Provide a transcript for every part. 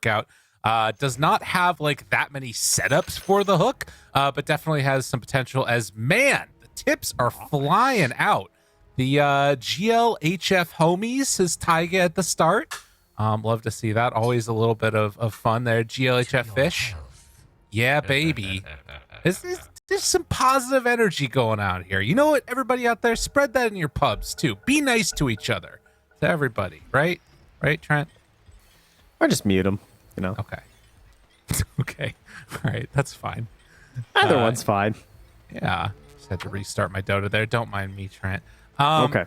work out. Does not have like that many setups for the hook, but definitely has some potential as, man, the tips are flying out. The GLHF homies, says Taiga at the start. Love to see that. Always a little bit of fun there. GLHF fish. Yeah, baby. There's some positive energy going on here. You know what, everybody out there, spread that in your pubs too. Be nice to each other, to everybody, right? Right, Trent? Or just mute them, you know? Okay. Okay. All right, that's fine. Either one's fine. Yeah. Just had to restart my Dota there. Don't mind me, Trent. Okay.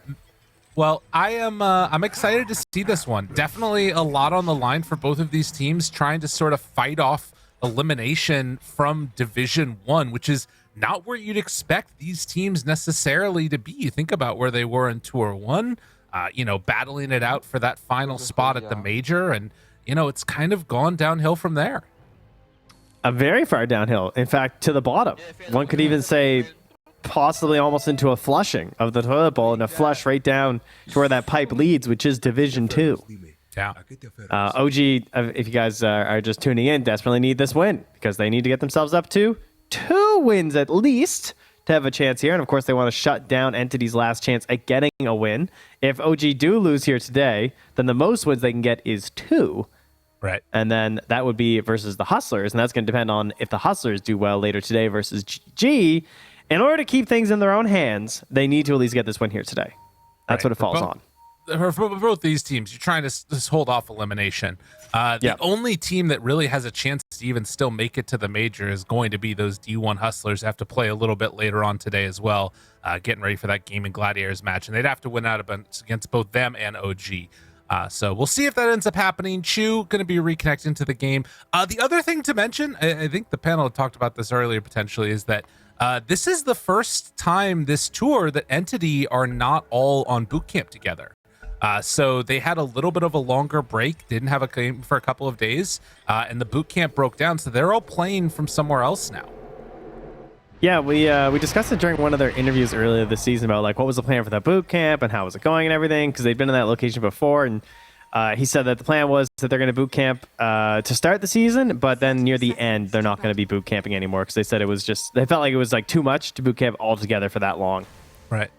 Well, I'm excited to see this one. Definitely a lot on the line for both of these teams, trying to sort of fight off elimination from Division 1, which is not where you'd expect these teams necessarily to be. You think about where they were in Tour 1, battling it out for that final spot at the major, and it's kind of gone downhill from there. A very far downhill. In fact, to the bottom. One could even say possibly almost into a flushing of the toilet bowl and a flush right down to where that pipe leads, which is Division 2. Yeah. OG, if you guys are just tuning in, desperately need this win because they need to get themselves up to 2 wins at least to have a chance here. And of course, they want to shut down Entity's last chance at getting a win. If OG do lose here today, then the most wins they can get is 2. Right. And then that would be versus the Hustlers. And that's going to depend on if the Hustlers do well later today versus G. In order to keep things in their own hands, they need to at least get this win here today. That's what it falls on. For both these teams, you're trying to just hold off elimination. The only team that really has a chance to even still make it to the major is going to be those D1 Hustlers. Have to play a little bit later on today as well, getting ready for that Gaimin Gladiators match, and they'd have to win out against both them and OG. So we'll see if that ends up happening. Chu going to be reconnecting to the game. The other thing to mention, I think the panel talked about this earlier potentially, is that this is the first time this tour that Entity are not all on boot camp together. So they had a little bit of a longer break, didn't have a game for a couple of days, and the boot camp broke down, so they're all playing from somewhere else now. Yeah, we discussed it during one of their interviews earlier this season about like what was the plan for that boot camp and how was it going and everything, because they'd been in that location before, and he said that the plan was that they're going to boot camp to start the season, but then near the end they're not going to be boot camping anymore because they said they felt like it was like too much to boot camp all together for that long. Right.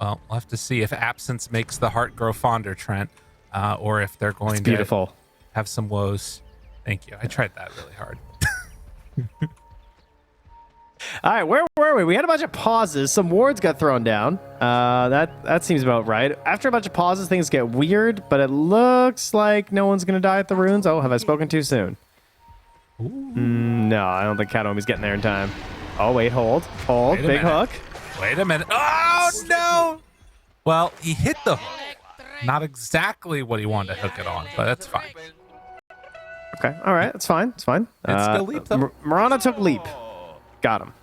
Well, we'll have to see if absence makes the heart grow fonder, Trent, or if they're going to have some woes. Thank you. I tried that really hard. All right, where were we? We had a bunch of pauses. Some wards got thrown down. That seems about right. After a bunch of pauses, things get weird, but it looks like no one's going to die at the runes. Oh, have I spoken too soon? No, I don't think Katomi's getting there in time. Oh, wait, hold. Big hook. Wait a minute. Oh, no! Well, he hit the hook. Not exactly what he wanted to hook it on, but that's fine. Okay, all right, that's fine. It's fine. It's still leap, though. Marana took leap. Got him.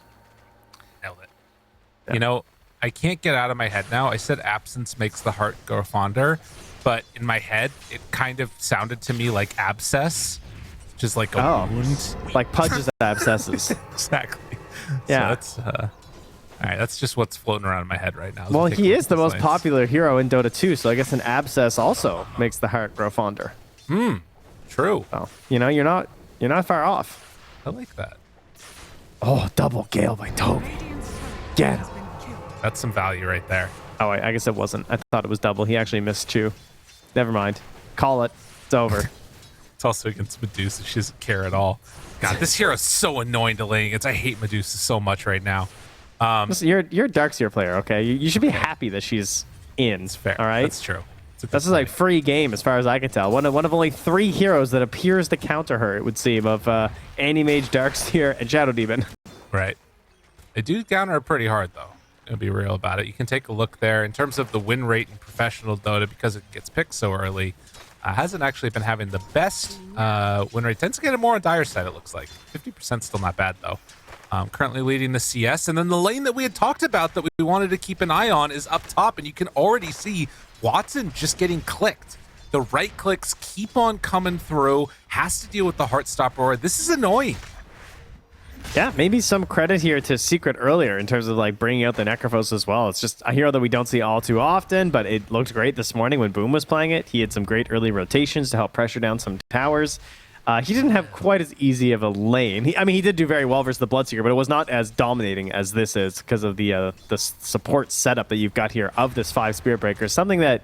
Nailed it. Yeah. You know, I can't get out of my head now. I said absence makes the heart grow fonder, but in my head, it kind of sounded to me like abscess, which is like a wound. Like Pudge's abscesses. Exactly. Yeah. So that's... all right, that's just what's floating around in my head right now. Well, he is the most popular hero in Dota 2, so I guess an abscess also makes the heart grow fonder. True. So, you're not far off. I like that. Oh, double gale by Toby. Get him. That's some value right there. Oh, I guess it wasn't. I thought it was double. He actually missed Chu. Never mind. Call it. It's over. It's also against Medusa. She doesn't care at all. God, this hero's so annoying to lane against. I hate Medusa so much right now. Listen, you're a Darkseer player, okay? You should be happy that she's in. It's fair. All right? That's true. This is like free game as far as I can tell. One of only 3 heroes that appears to counter her, it would seem, of Anti-Mage, Darkseer, and Shadow Demon. Right. They do counter her pretty hard, though. Gonna be real about it. You can take a look there. In terms of the win rate in professional Dota, because it gets picked so early, hasn't actually been having the best win rate. Tends to get it more on Dire side, it looks like. 50% still not bad, though. Currently leading the CS. And then the lane that we had talked about that we wanted to keep an eye on is up top. And you can already see Watson just getting clicked. The right clicks keep on coming through. Has to deal with the Heartstopper. This is annoying. Yeah, maybe some credit here to Secret earlier in terms of like bringing out the Necrophos as well. It's just a hero that we don't see all too often, but it looked great this morning when Boom was playing it. He had some great early rotations to help pressure down some towers. He didn't have quite as easy of a lane. He did do very well versus the Bloodseeker, but it was not as dominating as this is because of the support setup that you've got here of this 5 Spirit Breakers. Something that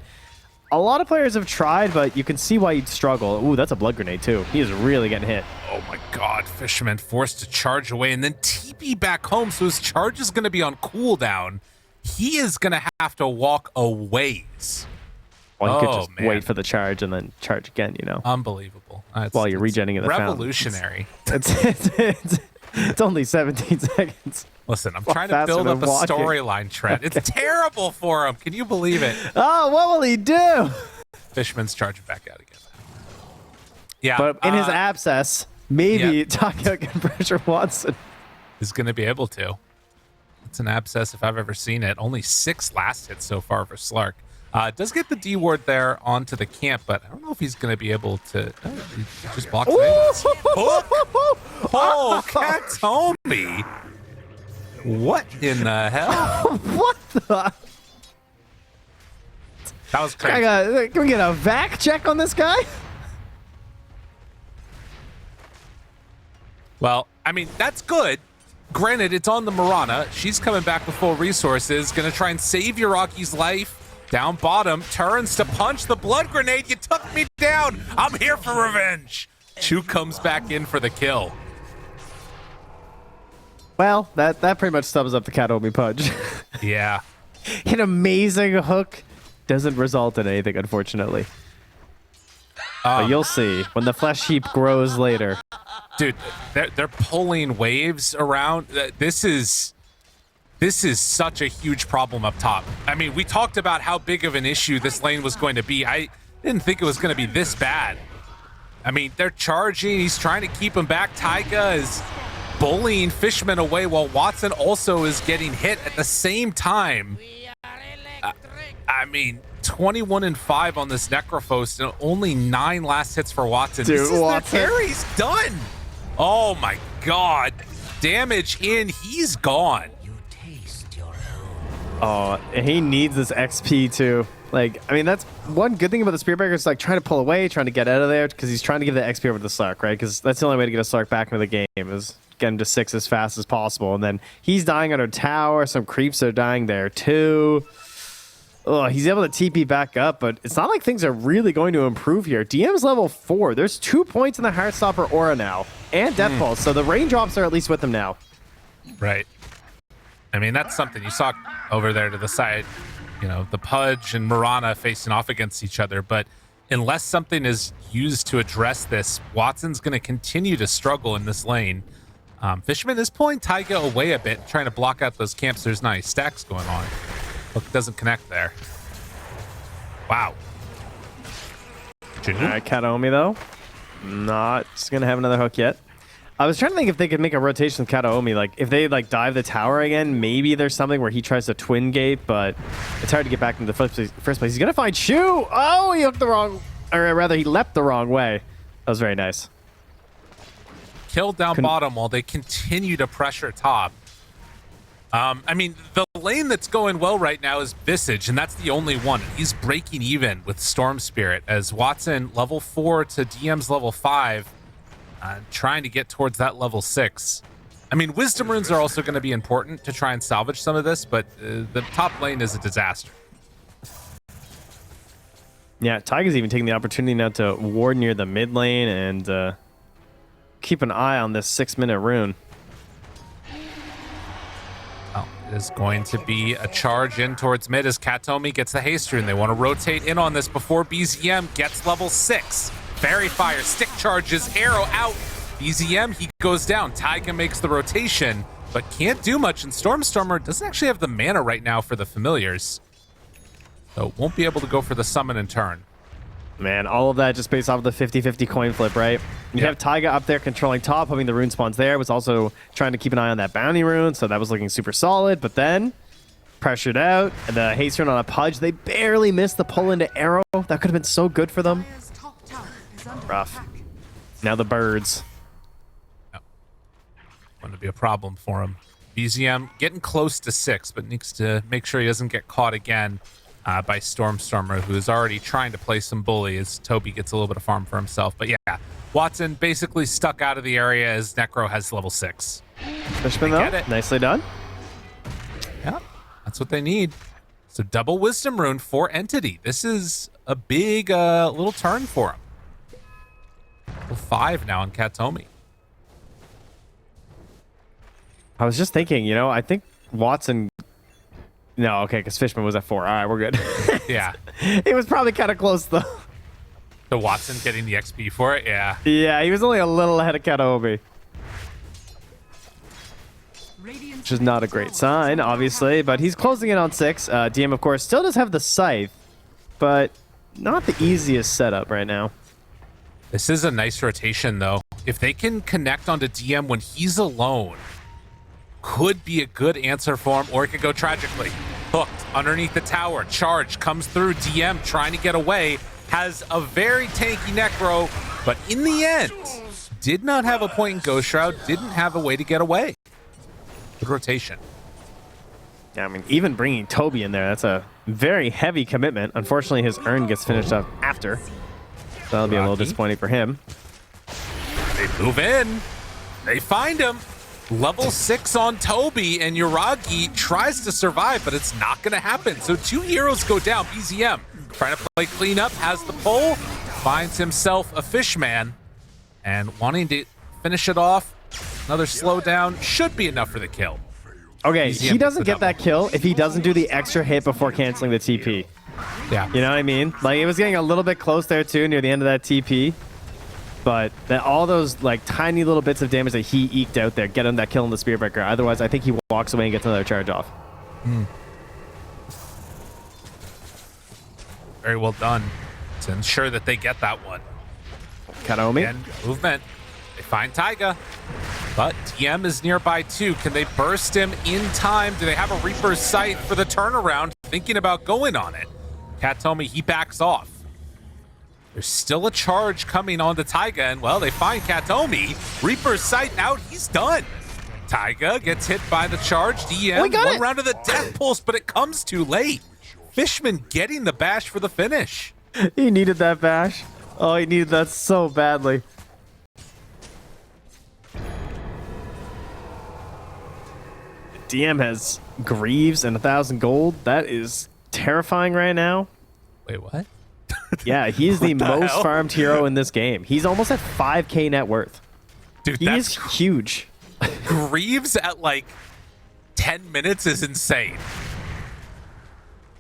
a lot of players have tried, but you can see why you'd struggle. Ooh, that's a Blood Grenade too. He is really getting hit. Oh my god, Fisherman forced to charge away and then TP back home, so his charge is going to be on cooldown. He is going to have to walk a ways. Well, you could just wait for the charge and then charge again, you know. Unbelievable. While you're regenning in the revolutionary. It's only 17 seconds. Listen, I'm trying to build up a storyline trend. Okay. It's terrible for him. Can you believe it? Oh, what will he do? Fishman's charging back out again. Yeah. But in his abscess, maybe Taiga can pressure Watson. Is going to be able to. It's an abscess if I've ever seen it. Only 6 last hits so far for Slark. Does get the D ward there onto the camp, but I don't know if he's going to be able to. He just blocks it. Oh, Katomi! What in the hell? What the? That was crazy. Can we get a vac check on this guy? Well, I mean, that's good. Granted, it's on the Mirana. She's coming back with full resources. Going to try and save Yuraki's life. Down bottom, turns to punch the Blood Grenade. You took me down. I'm here for revenge. Chu comes back in for the kill. Well, that pretty much sums up the Katomi punch. Yeah. An amazing hook doesn't result in anything, unfortunately. But you'll see when the flesh heap grows later. Dude, they're pulling waves around. This is such a huge problem up top. I mean, we talked about how big of an issue this lane was going to be. I didn't think it was going to be this bad. I mean, they're charging. He's trying to keep him back. Taiga is bullying Fishman away while Watson also is getting hit at the same time. I mean, 21-5 on this Necrophos and only 9 last hits for Watson. Dude, this is Watson. Their carry's done. Oh my god. Damage in. He's gone. Oh, he needs this XP too. Like, I mean, that's one good thing about the Spear Breaker is like trying to pull away, trying to get out of there, because he's trying to give the XP over to Slark, right? Because that's the only way to get a Slark back into the game is get him to 6 as fast as possible. And then he's dying under tower. Some creeps are dying there too. Oh, he's able to TP back up, but it's not like things are really going to improve here. DM's level 4. There's 2 points in the Heartstopper aura now, and Death Pulse, so the raindrops are at least with him now. Right. I mean, that's something you saw over there to the side. You know, the Pudge and Mirana facing off against each other, but unless something is used to address this, Watson's going to continue to struggle in this lane. Fishman is pulling Taiga away a bit, trying to block out those camps. There's nice stacks going on. Look, doesn't connect there. Wow. All right, Kataomi though. Not just going to have another hook yet. I was trying to think if they could make a rotation with Kataomi. Like, if they like dive the tower again, maybe there's something where he tries to twin gate, but it's hard to get back into the first place. He's going to find Shu. Oh, he hooked the wrong, or rather, he leapt the wrong way. That was very nice. Killed down bottom while they continue to pressure top. I mean, the lane that's going well right now is Visage, and that's the only one. He's breaking even with Storm Spirit as Watson level 4 to DM's level 5. Trying to get towards that level 6. I mean, Wisdom Runes are also going to be important to try and salvage some of this, but the top lane is a disaster. Yeah, Taiga's even taking the opportunity now to ward near the mid lane and keep an eye on this 6-minute rune. Well, it is going to be a charge in towards mid as Kataomi gets the haste rune. They want to rotate in on this before BZM gets level 6. Fairy Fire, stick charges, arrow out. BZM, he goes down. Taiga makes the rotation, but can't do much. And Stormstormer doesn't actually have the mana right now for the familiars. So won't be able to go for the summon and turn. Man, all of that just based off of the 50-50 coin flip, right? You have Taiga up there controlling top, hoping the rune spawns there. Was also trying to keep an eye on that bounty rune, so that was looking super solid. But then, pressured out, and the haste rune on a Pudge. They barely missed the pull into arrow. That could have been so good for them. Rough. Now the birds. going to be a problem for him. BZM getting close to 6, but needs to make sure he doesn't get caught again by Stormstormer, who is already trying to play some bully as Toby gets a little bit of farm for himself. But yeah, Watson basically stuck out of the area as Necro has level 6. Fishman, though, nicely done. Yeah, that's what they need. So double Wisdom Rune for Entity. This is a big little turn for him. Level 5 now on Katomi. I was just thinking, you know, I think Watson... No, okay, because Fishman was at 4. All right, we're good. Yeah. He was probably kind of close, though. So Watson getting the XP for it, yeah. Yeah, he was only a little ahead of Katomi. Which is not a great sign, obviously, but he's closing in on 6. DM, of course, still does have the Scythe, but not the easiest setup right now. This is a nice rotation, though. If they can connect onto DM when he's alone, could be a good answer for him, or it could go tragically. Hooked underneath the tower. Charge comes through. DM trying to get away. Has a very tanky Necro, but in the end, did not have a point in Ghost Shroud. Didn't have a way to get away. Good rotation. Yeah, I mean, even bringing Toby in there, that's a very heavy commitment. Unfortunately, his urn gets finished up after. So that'll be a little disappointing for him. They move in. They find him. Level 6 on Toby, and Yuragi tries to survive, but it's not going to happen. So 2 heroes go down. BZM trying to play cleanup, has the pull, finds himself a Fishman, and wanting to finish it off. Another slowdown should be enough for the kill. Okay, BZM he doesn't get that kill if he doesn't do the extra hit before canceling the TP. Yeah. You know what I mean? Like, it was getting a little bit close there, too, near the end of that TP. But that all those like tiny little bits of damage that he eked out there get him that kill in the Spearbreaker. Otherwise, I think he walks away and gets another charge off. Very well done to ensure that they get that one. Katomi. And movement. They find Taiga, but DM is nearby too. Can they burst him in time? Do they have a Reaper's Sight for the turnaround? Thinking about going on it. Katomi, he backs off. There's still a charge coming on to Taiga, and well, they find Katomi. Reaper's Sight out, he's done. Taiga gets hit by the charge. DM, one round of the death pulse, but it comes too late. Fishman getting the bash for the finish. He needed that bash. Oh, he needed that so badly. DM has Greaves and 1,000 gold. That is terrifying right now. Wait, what? Yeah, he's the most farmed hero in this game. He's almost at 5k net worth. Dude, he's huge. Greaves at like 10 minutes is insane.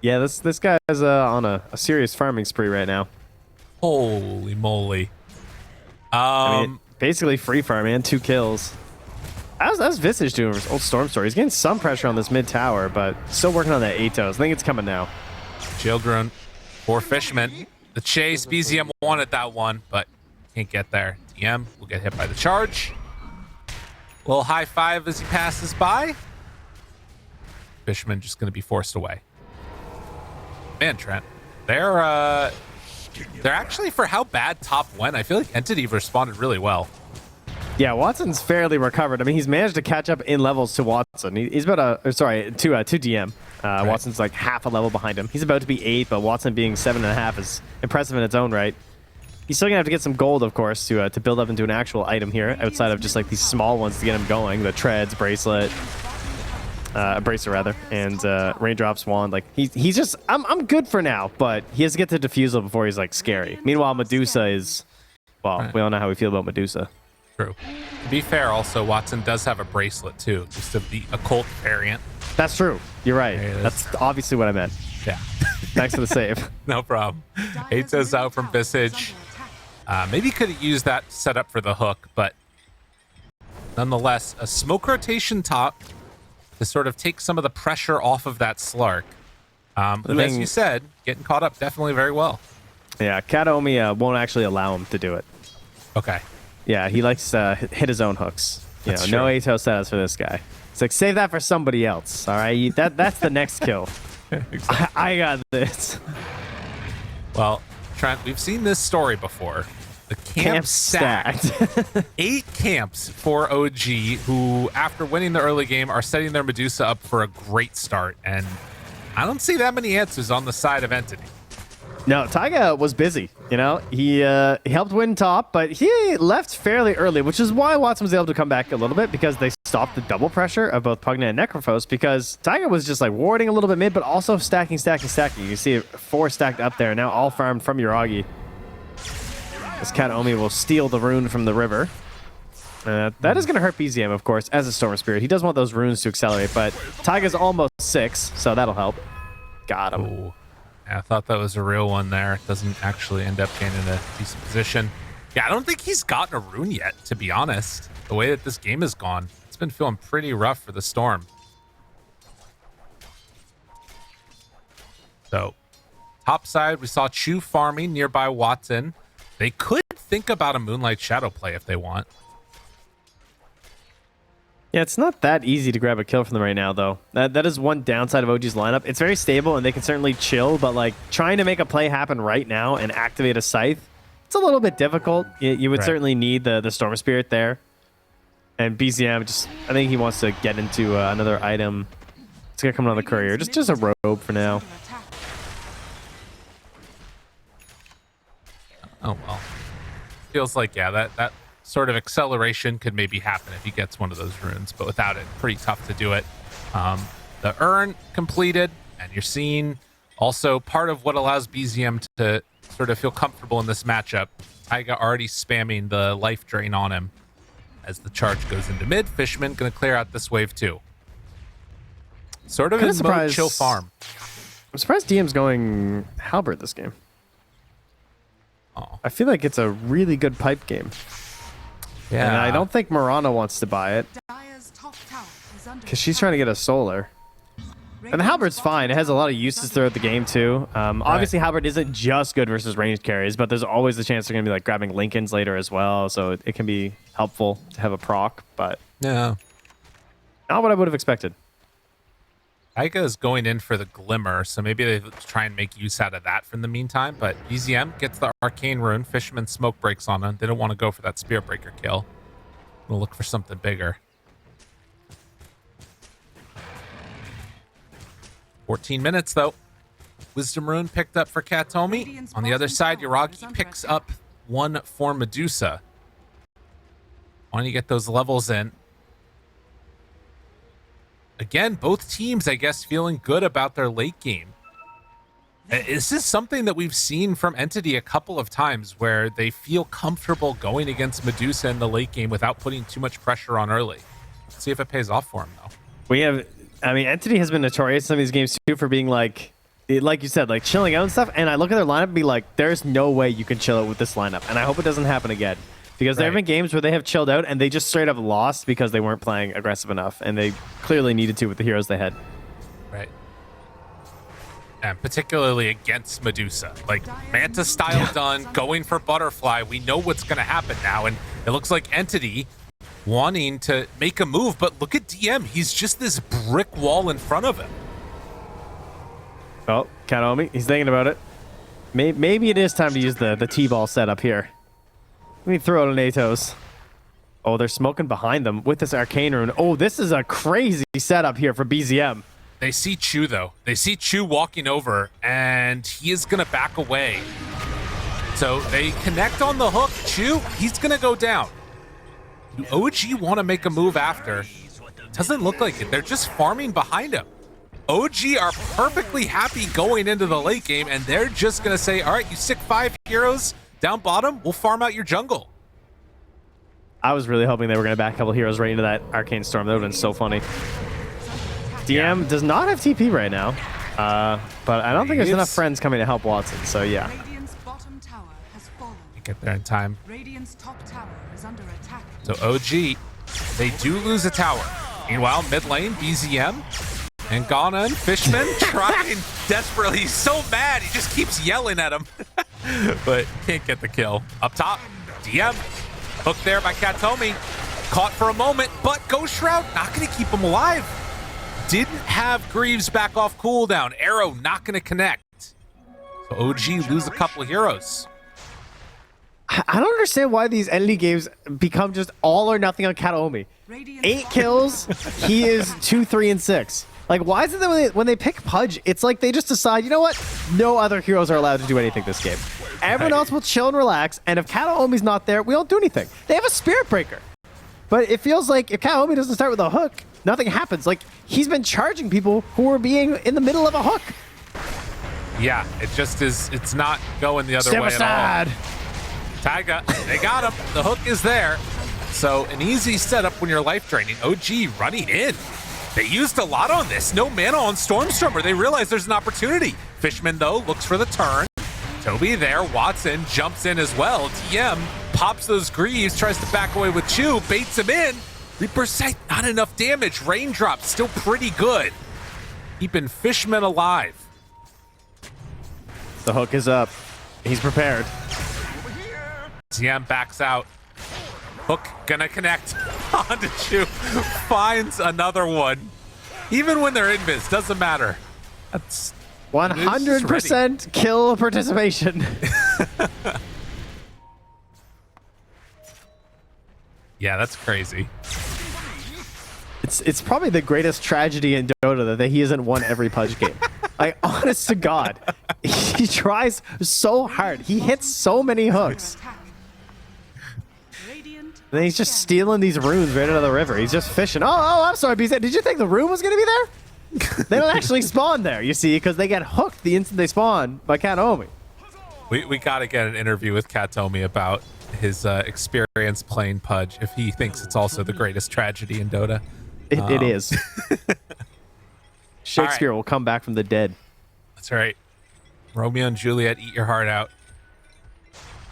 Yeah, this guy is on a serious farming spree right now. Holy moly. I mean, basically free farm, man. 2 kills. How's Visage doing with old Storm Story? He's getting some pressure on this mid tower, but still working on that Atos. I think it's coming now. Children for Fishman. The chase, BZM wanted that one, but can't get there. DM will get hit by the charge. Little high five as he passes by. Fishman just going to be forced away. Man, Trent, they're actually, for how bad top went, I feel like Entity responded really well. Yeah, Watson's fairly recovered. I mean, he's managed to catch up in levels to Watson. He's about to DM. Right. Watson's like half a level behind him. He's about to be 8, but Watson being 7.5 is impressive in its own right. He's still gonna have to get some gold, of course, to build up into an actual item here, outside of just like these small ones to get him going. The treads, bracelet, bracer rather, and raindrops wand. Like he's just I'm good for now, but he has to get to Diffusal before he's like scary. Meanwhile, Medusa is, well, we all know how we feel about Medusa. True. To be fair, also Watson does have a bracelet too, just of the occult variant. That's true. You're right. That's obviously what I meant. Yeah. Thanks for the save. No problem. Atos out from Visage. Maybe could have used that setup for the hook, but nonetheless, a smoke rotation top to sort of take some of the pressure off of that Slark. Who, as you said, getting caught up definitely very well. Yeah, Katomi won't actually allow him to do it. Okay. Yeah, he likes to hit his own hooks. You know, no Atos status for this guy. It's like, save that for somebody else, all right? That's the next kill. Exactly. I got this. Well, Trent, we've seen this story before. The camp stacked. 8 camps for OG, who, after winning the early game, are setting their Medusa up for a great start. And I don't see that many answers on the side of Entity. No, Taiga was busy. You know, he helped win top, but he left fairly early, which is why Watson was able to come back a little bit, because they stopped the double pressure of both Pugna and Necrophos, because Taiga was just like warding a little bit mid, but also stacking. You see 4 stacked up there, now all farmed from Uragi. This Kataomi will steal the rune from the river. That is going to hurt BZM, of course, as a Storm Spirit. He does want those runes to accelerate, but Taiga's almost 6, so that'll help. Got him. Ooh. Yeah, I thought that was a real one there. It doesn't actually end up getting in a decent position. Yeah, I don't think he's gotten a rune yet, to be honest. The way that this game has gone, it's been feeling pretty rough for the Storm. So, top side, we saw Chu farming nearby Watson. They could think about a Moonlight Shadow play if they want. Yeah, it's not that easy to grab a kill from them right now, though. That is one downside of OG's lineup. It's very stable, and they can certainly chill, but like trying to make a play happen right now and activate a Scythe, it's a little bit difficult. You would certainly need the Storm Spirit there. And BZM, I think he wants to get into another item. It's going to come on the courier. Just a robe for now. Oh, well. Feels like, yeah, that sort of acceleration could maybe happen if he gets one of those runes, but without it, pretty tough to do it. The urn completed, and you're seeing also part of what allows BZM to sort of feel comfortable in this matchup. Taiga already spamming the life drain on him as the charge goes into mid. Fishman going to clear out this wave too. Sort of in mode chill farm. I'm surprised DM's going Halberd this game. Oh. I feel like it's a really good pipe game. Yeah. And I don't think Murano wants to buy it, because she's trying to get a solar. And the Halberd's fine. It has a lot of uses throughout the game, too. Obviously, Halberd isn't just good versus ranged carries, but there's always the chance they're going to be like grabbing Lincolns later as well, so it can be helpful to have a proc, but yeah, not what I would have expected. Taiga is going in for the Glimmer, so maybe they try and make use out of that for the meantime, but BZM gets the Arcane Rune. Fisherman smoke breaks on him. They don't want to go for that Spirit Breaker kill. We'll look for something bigger. 14 minutes, though. Wisdom Rune picked up for Kataomi. On the other side, Uragi picks up one for Medusa. Want to get those levels in. Again, both teams, I guess, feeling good about their late game. Is this something that we've seen from Entity a couple of times where they feel comfortable going against Medusa in the late game without putting too much pressure on early? Let's see if it pays off for him, though. Entity has been notorious in some of these games, too, for being like you said, like chilling out and stuff. And I look at their lineup and be like, there's no way you can chill out with this lineup. And I hope it doesn't happen again. Because there have been games where they have chilled out and they just straight up lost because they weren't playing aggressive enough. And they clearly needed to with the heroes they had. Right. And particularly against Medusa. Like, Manta style done, going for Butterfly. We know what's going to happen now. And it looks like Entity wanting to make a move. But look at DM. He's just this brick wall in front of him. Oh, Kataomi. He's thinking about it. Maybe it is time to use the T-ball setup here. Let me throw out an Atos. Oh, they're smoking behind them with this Arcane Rune. Oh, this is a crazy setup here for BZM. They see Chu, though. They see Chu walking over, and he is going to back away. So they connect on the hook. Chu, he's going to go down. Do OG want to make a move after? Doesn't look like it. They're just farming behind him. OG are perfectly happy going into the late game, and they're just going to say, all right, you stick 5 heroes down bottom, we'll farm out your jungle. I was really hoping they were going to back a couple heroes right into that Arcane Storm. That would have been so funny. DM does not have TP right now, but I don't think there's enough friends coming to help Watson, so yeah. Get there in time. So OG, they do lose a tower. Meanwhile, mid lane, BZM, and Ghana and Fishman trying desperately. He's so mad, he just keeps yelling at him. But can't get the kill. Up top, DM. Hooked there by Kataomi. Caught for a moment, but Ghost Shroud not going to keep him alive. Didn't have Greaves back off cooldown. Arrow not going to connect. So OG lose a couple of heroes. I don't understand why these entity games become just all or nothing on Kataomi. 8 kills, he is 2, 3, and 6. Like, why is it that when they pick Pudge, it's like they just decide, you know what? No other heroes are allowed to do anything this game. Everyone else will chill and relax, and if Kataomi's not there, we don't do anything. They have a Spirit Breaker. But it feels like if Kataomi doesn't start with a hook, nothing happens. Like, he's been charging people who are being in the middle of a hook. Yeah, it just is. It's not going the other way at all. Taiga, they got him. The hook is there. So an easy setup when you're life draining. OG running in. They used a lot on this. No mana on Stormstormer. They realize there's an opportunity. Fishman, though, looks for the turn. Toby there. Watson jumps in as well. TM pops those greaves, tries to back away with Chew, baits him in. Reaper Sight, not enough damage. Raindrop, still pretty good. Keeping Fishman alive. The hook is up. He's prepared. TM backs out. Hook gonna connect onto Chew. Finds another one. Even when they're invis, doesn't matter. That's 100% kill participation. Yeah, that's crazy. It's probably the greatest tragedy in Dota that he hasn't won every Pudge game. Like, honest to God, he tries so hard. He hits so many hooks. And then he's just stealing these runes right out of the river. He's just fishing. Oh, I'm sorry, BZ. Did you think the rune was going to be there? They don't actually spawn there, you see, because they get hooked the instant they spawn by Kataomi. We got to get an interview with Kataomi about his experience playing Pudge, if he thinks it's also the greatest tragedy in Dota. It is. Shakespeare will come back from the dead. That's right. Romeo and Juliet, eat your heart out.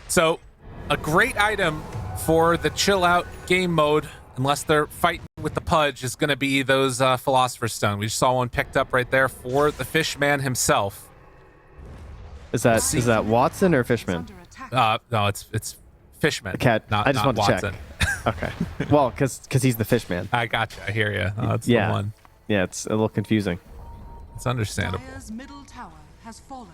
So, a great item for the chill out game mode, unless they're fighting with the Pudge, is going to be those Philosopher's Stone. We just saw one picked up right there for the Fishman himself. Is that Watson or Fishman? No, it's Fishman. The cat. Not, I just not want to Watson. check. Okay. Well, because he's the Fishman. I gotcha. I hear you. That's yeah. the one. Yeah, it's a little confusing. It's understandable. Middle tower has fallen.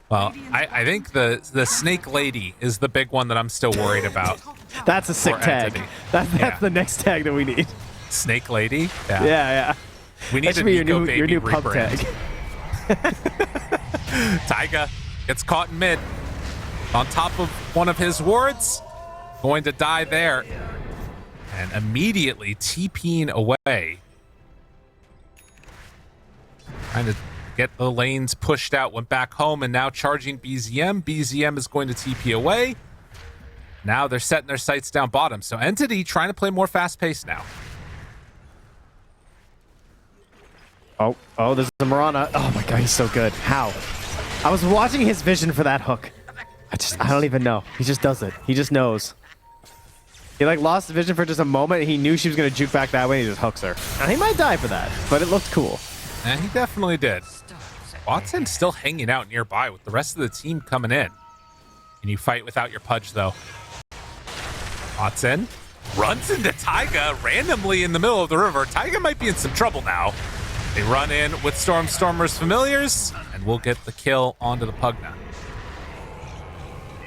Well, I think the Snake Lady is the big one that I'm still worried about. That's a sick tag. That's the next tag that we need. Snake Lady? Yeah. We need that should a be Nico your new pub rebrand. tag. Taiga gets caught in mid. On top of one of his wards. Going to die there. And immediately TPing away. Trying to get the lanes pushed out. Went back home and now charging BZM. BZM is going to TP away. Now they're setting their sights down bottom. So Entity trying to play more fast-paced now. Oh, there's the Mirana. Oh my God, he's so good. How? I was watching his vision for that hook. I don't even know. He just does it. He just knows. He like lost the vision for just a moment. He knew she was going to juke back that way and he just hooks her. Now, he might die for that, but it looked cool. And he definitely did. Watson still hanging out nearby with the rest of the team coming in. And you fight without your Pudge, though. Watson runs into Taiga randomly in the middle of the river. Taiga might be in some trouble now. They run in with Stormstormer's familiars, and we'll get the kill onto the Pugna.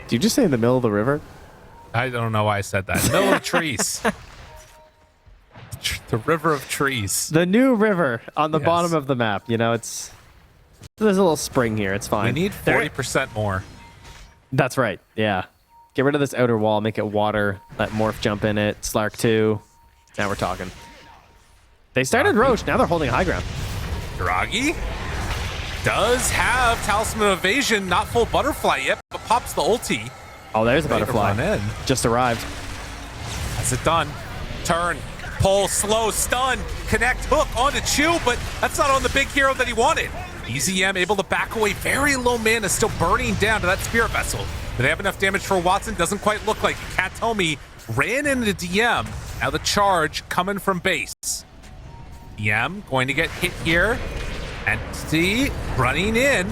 Did you just say in the middle of the river? I don't know why I said that. Middle of trees. The river of trees. The new river on the bottom of the map. You know, there's a little spring here. It's fine. We need 40% more. That's right. Yeah. Get rid of this outer wall. Make it water. Let Morph jump in it. Slark 2. Now we're talking. They started Roche. Now they're holding high ground. Draghi does have Talisman of Evasion. Not full butterfly yet, but pops the ulti. Oh, there's a butterfly. Just arrived. That's it done. Turn. Pull. Slow. Stun. Connect. Hook onto Chew, but that's not on the big hero that he wanted. BZM able to back away. Very low mana. Still burning down to that Spirit Vessel. Do they have enough damage for Watson? Doesn't quite look like it. Kataomi ran into DM. Now the charge coming from base. DM going to get hit here. Entity running in.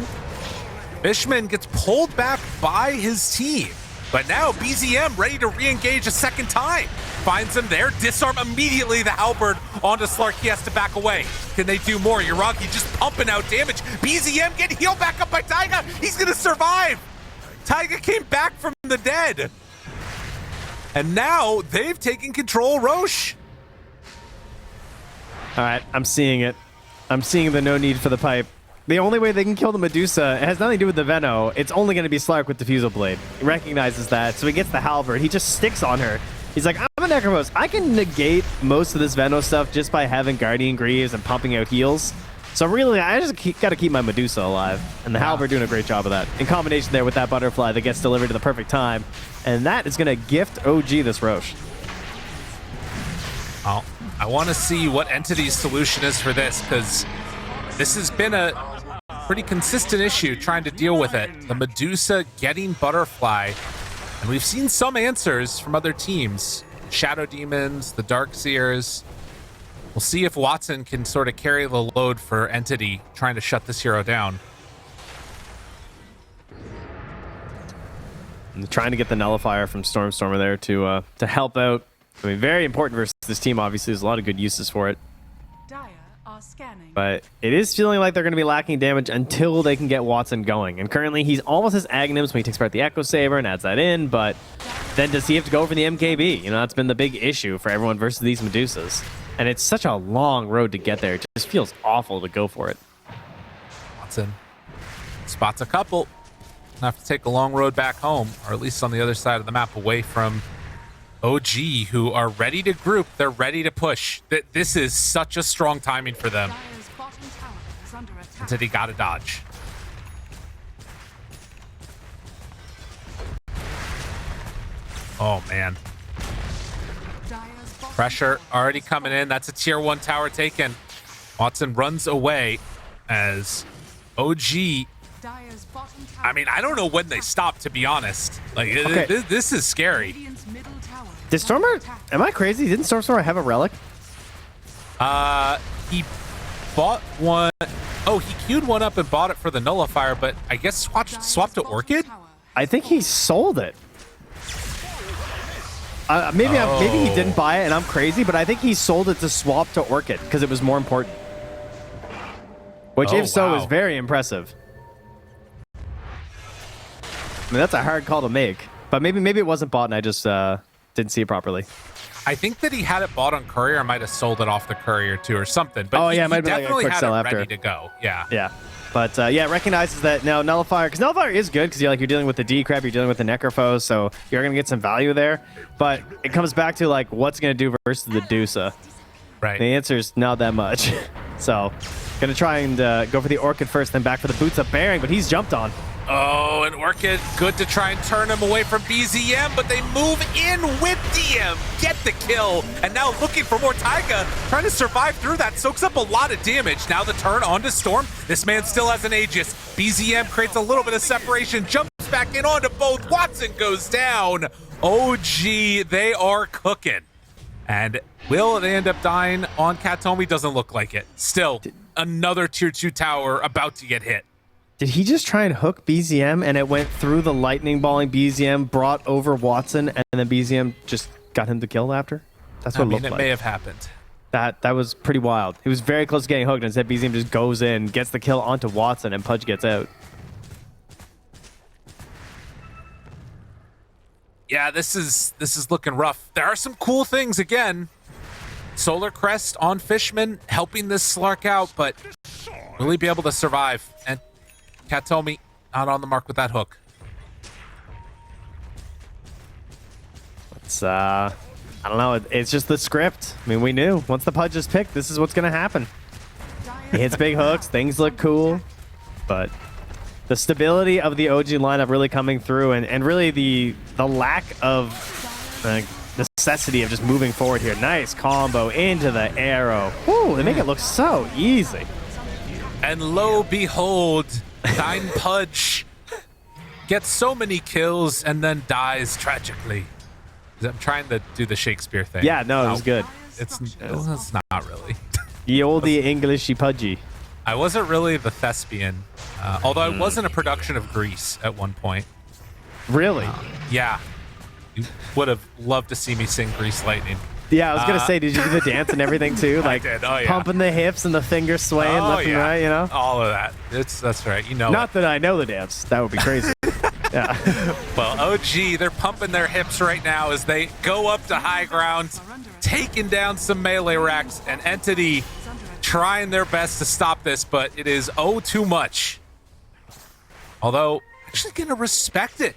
Fishman gets pulled back by his team. But now BZM ready to re-engage a second time. Finds him there. Disarm immediately the halberd onto Slark. He has to back away. Can they do more? Yuragi just pumping out damage. BZM getting healed back up by Taiga. He's going to survive. Taiga came back from the dead. And now they've taken control of Roche. All right, I'm seeing it. I'm seeing the no need for the pipe. The only way they can kill the Medusa, it has nothing to do with the Veno. It's only going to be Slark with Diffusal Blade. He recognizes that, so he gets the Halberd. He just sticks on her. He's like, I'm a Necrophost. I can negate most of this Veno stuff just by having Guardian Greaves and pumping out heals. So really, I just got to keep my Medusa alive. And the Halberd doing a great job of that. In combination there with that Butterfly that gets delivered to the perfect time. And that is going to gift OG this Roche. Oh, I want to see what Entity's solution is for this, because this has been a pretty consistent issue trying to deal with it. The Medusa getting Butterfly. And we've seen some answers from other teams. Shadow Demons, the Darkseers. We'll see if Watson can sort of carry the load for Entity trying to shut this hero down. And trying to get the Nullifier from Stormstormer there to help out. I mean, very important versus this team, obviously. There's a lot of good uses for it. Dire are scanning. But it is feeling like they're going to be lacking damage until they can get Watson going. And currently, he's almost as Aghanims when he takes apart the Echo Saber and adds that in. But then does he have to go for the MKB? You know, that's been the big issue for everyone versus these Medusas. And it's such a long road to get there. It just feels awful to go for it. Watson spots a couple. Have to take a long road back home, or at least on the other side of the map, away from OG, who are ready to group. They're ready to push. This is such a strong timing for them. Dire's bottom tower is under attack. Until he got to dodge. Oh, man. Dire's bottom Pressure tower already has coming fallen. in. That's a tier 1 tower taken. Watson runs away as OG... Dire's bottom tower I mean, I don't know when they stop, to be honest. Like, Okay. this is scary. Radiant's middle tower Did is under Stormer... attack. Am I crazy? Didn't Stormstormer have a relic? He bought one. Oh, he queued one up and bought it for the Nullifier, but I guess swapped to Dire's Orchid? bottom tower I think he sold it. Maybe he didn't buy it and I'm crazy, but I think he sold it to swap to Orchid because it was more important. Which, Oh, if so, is wow. very impressive. I mean, that's a hard call to make. But maybe it wasn't bought and I just didn't see it properly. I think that he had it bought on Courier. I might have sold it off the Courier too, or something. But Oh, he, yeah, it might he have been like a definitely quick had sell it after. ready to go. Yeah. Yeah. But yeah, it recognizes that now Nullifier, because Nullifier is good because you're dealing with the D-Crab, you're dealing with the Necrophos, so you're going to get some value there. But it comes back to like what's going to do versus the Dusa. Right. The answer is not that much. So, going to try and go for the Orchid first, then back for the Boots of Bearing, but he's jumped on. Oh, and Orchid, good to try and turn him away from BZM, but they move in with DM, get the kill, and now looking for more Taiga, trying to survive through that, soaks up a lot of damage. Now the turn onto Storm, this man still has an Aegis. BZM creates a little bit of separation, jumps back in onto both, Watson goes down. OG, they are cooking. And will they end up dying on Katomi? Doesn't look like it. Still, another tier 2 tower about to get hit. Did he just try and hook BZM and it went through the lightning balling BZM, brought over Watson, and then BZM just got him the kill after? That's what I it mean, looked it like. may have happened. That was pretty wild. He was very close to getting hooked, and instead BZM just goes in, gets the kill onto Watson, and Pudge gets out. Yeah, this is looking rough. There are some cool things again. Solar Crest on Fishman, helping this Slark out, but will he be able to survive? And Katomi not on the mark with that hook. It's I don't know. It's just the script. I mean, we knew once the Pudge is picked, this is what's gonna happen. He hits big hooks, things look cool, but the stability of the OG lineup really coming through, and really the lack of necessity of just moving forward here. Nice combo into the arrow. Woo, they make it look so easy. And lo behold, Thine Pudge gets so many kills and then dies tragically. I'm trying to do the Shakespeare thing. Yeah, no, it was good. It's not really. The oldie Englishy Pudgy. I wasn't really the thespian, although I was in a production of Grease at one point. Really? Yeah. You would have loved to see me sing Grease Lightning. Yeah, I was gonna say, did you do the dance and everything too? Like did. Oh, yeah. pumping the hips and the fingers swaying left and right, you know? All of that. That's right. You know Not that I know the dance. That would be crazy. Yeah. Well, OG, they're pumping their hips right now as they go up to high ground, taking down some melee racks, and Entity trying their best to stop this, but it is too much. Although, actually gonna respect it.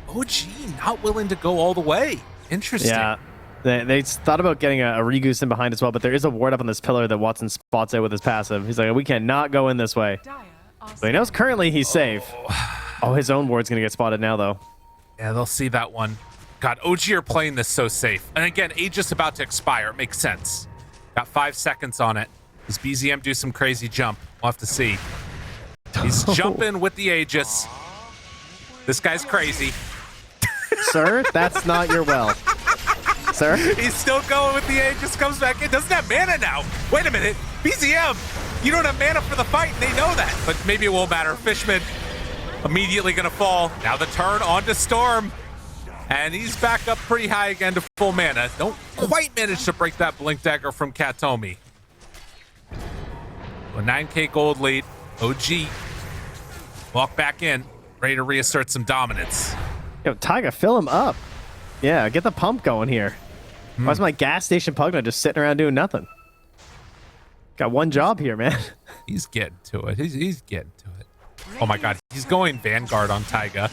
OG not willing to go all the way. Interesting. Yeah. They thought about getting a Regoose in behind as well, but there is a ward up on this pillar that Watson spots out with his passive. He's like, we cannot go in this way. So he knows currently he's safe. Oh, his own ward's going to get spotted now, though. Yeah, they'll see that one. God, OG are playing this so safe. And again, Aegis about to expire. It makes sense. Got 5 seconds on it. Does BZM do some crazy jump? We'll have to see. He's jumping with the Aegis. This guy's crazy. Sir, that's not your well. Sir? He's still going with the Aegis, comes back in, doesn't have mana now. Wait a minute, BZM, you don't have mana for the fight, and they know that. But maybe it won't matter. Fishman immediately gonna fall. Now the turn onto Storm. And he's back up pretty high again to full mana. Don't quite manage to break that Blink Dagger from Katomi. A 9k gold lead. OG walk back in, ready to reassert some dominance. Yo, Taiga, fill him up. Yeah, get the pump going here. Why's my gas station Pugna just sitting around doing nothing? Got one job here, man. He's getting to it. He's getting to it. Oh my god, he's going Vanguard on Taiga.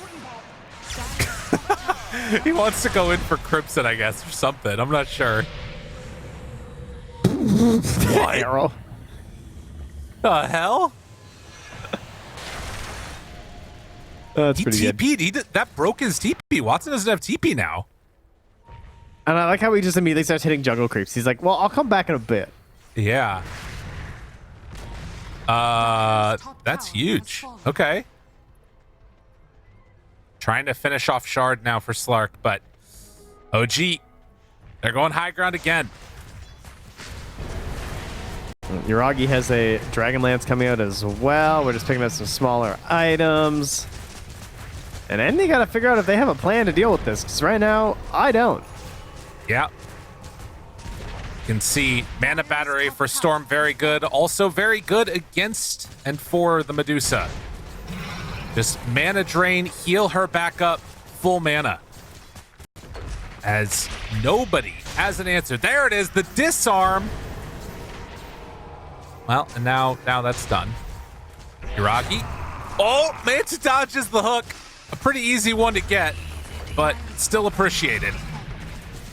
He wants to go in for Crimson, I guess, or something. I'm not sure. What? Arrow. The hell? That's He pretty good. TP'd. That broke his TP. Watson doesn't have TP now. And I like how he just immediately starts hitting jungle creeps. He's like, well, I'll come back in a bit. Yeah. That's huge. Okay. Trying to finish off Shard now for Slark, but OG, they're going high ground again. Yuragi has a Dragonlance coming out as well. We're just picking up some smaller items. And then they got to figure out if they have a plan to deal with this, because right now, I don't. Yeah. You can see mana battery for Storm, very good. Also very good against and for the Medusa. Just mana drain, heal her back up, full mana. As nobody has an answer. There it is, the disarm. Well, and now that's done. Yuragi. Oh, Manta dodges the hook. A pretty easy one to get, but still appreciated.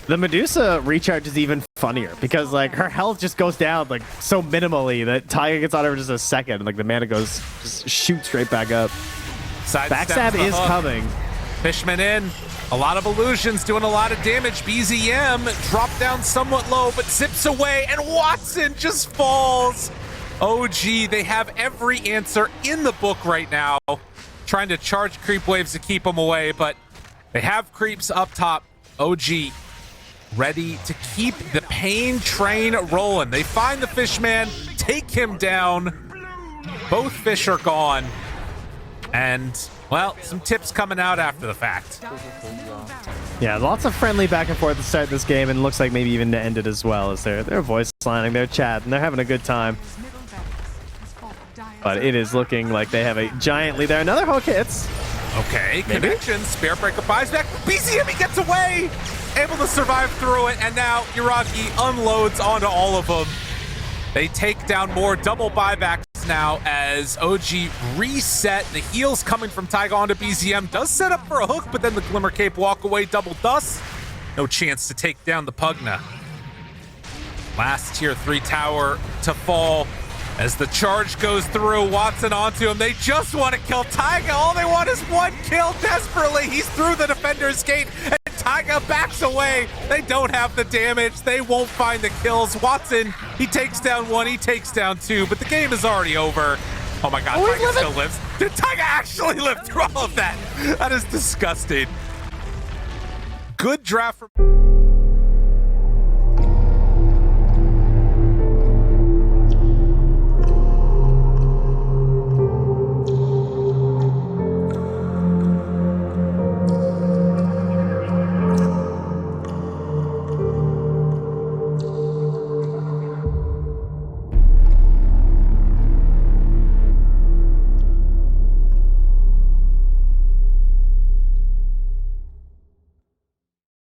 The Medusa recharge is even funnier because like her health just goes down like so minimally that Taiga gets on her just a second. Like the mana goes just shoots straight back up. Backstab is coming. Fishman in. A lot of illusions doing a lot of damage. BZM dropped down somewhat low, but zips away, and Watson just falls. OG, they have every answer in the book right now. Trying to charge creep waves to keep them away, but they have creeps up top. OG ready to keep the pain train rolling. They find the Fishman, take him down. Both fish are gone. And, well, some tips coming out after the fact. Yeah, lots of friendly back and forth to start this game, and looks like maybe even to end it as well. As they're voice lining, they're chatting, they're having a good time. But it is looking like they have a giant lead there. Another hook hits. Okay, connection. Spirit Breaker buys back. BZM, he gets away! Able to survive through it, and now Yuragi unloads onto all of them. They take down more double buybacks now as OG reset. The heals coming from Taiga onto BZM. Does set up for a hook, but then the Glimmer Cape walk away, double dust. No chance to take down the Pugna. Last tier 3 tower to fall. As the charge goes through, Watson onto him. They just want to kill Taiga. All they want is one kill desperately. He's through the defender's gate, and Taiga backs away. They don't have the damage. They won't find the kills. Watson, he takes down 1, he takes down 2, but the game is already over. Oh my god, Taiga still lives. Did Taiga actually live through all of that? That is disgusting. Good draft from...